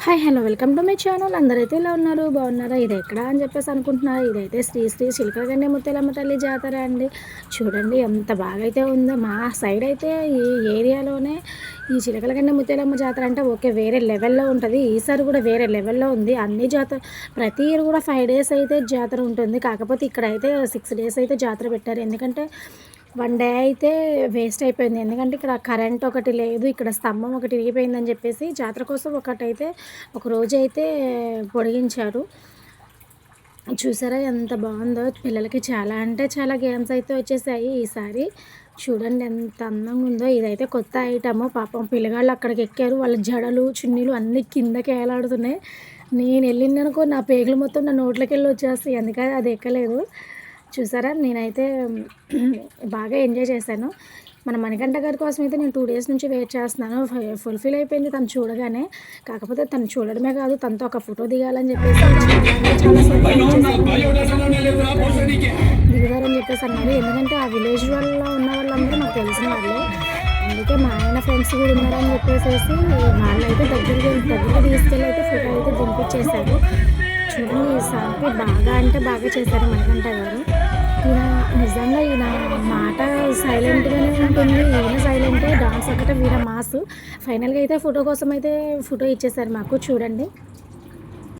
Hi hello welcome to my channel. అందరైతే ఇలా ఉన్నారు, బాగున్నారా? ఇది ఎక్కడ అని చెప్పేసి అనుకుంటున్నారా? ఇదైతే శ్రీ శ్రీ చిలకలగండి ముత్యాలమ్మ తల్లి జాతర అండి. చూడండి ఎంత బాగా అయితే ఉందో. మా సైడ్ అయితే ఈ ఏరియాలోనే ఈ చిలకలగండి ముత్యాలమ్మ జాతర అంటే ఓకే, వేరే లెవెల్లో ఉంటుంది. ఈసారి కూడా వేరే లెవెల్లో ఉంది. అన్ని జాతర ప్రతి ఇయర్ కూడా 5 డేస్ అయితే జాతర ఉంటుంది. కాకపోతే ఇక్కడైతే 6 డేస్ అయితే జాతర పెట్టారు. ఎందుకంటే 1 డే అయితే వేస్ట్ అయిపోయింది. ఎందుకంటే ఇక్కడ కరెంట్ ఒకటి లేదు, ఇక్కడ స్తంభం ఒకటి ఇరిగిపోయిందని చెప్పేసి జాతర కోసం ఒకటైతే ఒక రోజైతే పొడిగించారు. చూసారా ఎంత బాగుందో. పిల్లలకి చాలా అంటే చాలా గేమ్స్ అయితే వచ్చేసాయి ఈసారి. చూడండి ఎంత అందంగా ఉందో. ఇదైతే కొత్త ఐటము. పాపం పిల్లగాళ్ళు అక్కడికి ఎక్కారు, వాళ్ళ జడలు చున్నీలు అన్నీ కిందకి ఏలాడుతున్నాయి. నేను వెళ్ళిందనుకో నా పేగులు మొత్తం నా నోట్లోకి వెళ్ళి వచ్చేస్తాయి, అందుకని అది ఎక్కలేదు. చూసారా నేనైతే బాగా ఎంజాయ్ చేశాను. మన మణికంఠ గారి కోసం అయితే నేను 2 డేస్ నుంచి వెయిట్ చేస్తున్నాను. ఫుల్ఫిల్ అయిపోయింది తను చూడగానే. కాకపోతే తను చూడడమే కాదు, తనతో ఒక ఫోటో దిగాలని చెప్పేసి దిగుదారని చెప్పేసి అన్నారు. ఎందుకంటే ఆ విలేజ్ వాళ్ళలో ఉన్న వాళ్ళందరూ నాకు తెలిసిన వాళ్ళే, అందుకే మా ఆయన ఫ్రెండ్స్ కూడా ఉన్నారని చెప్పేసి వాళ్ళైతే దగ్గరికి తీసుకెళ్ళి అయితే ఫోటో అయితే దింపించేశారు. చూడండి ఈసారి బాగా అంటే బాగా చేశారు మణికంఠ గారు. నిజంగా ఈయన మాట సైలెంట్గానే ఉంటుంది, ఈయన సైలెంటే, డాన్స్ ఒకటే వీర మాస్. ఫైనల్గా అయితే ఫోటో కోసం అయితే ఫోటో ఇచ్చేసారు మాకు. చూడండి.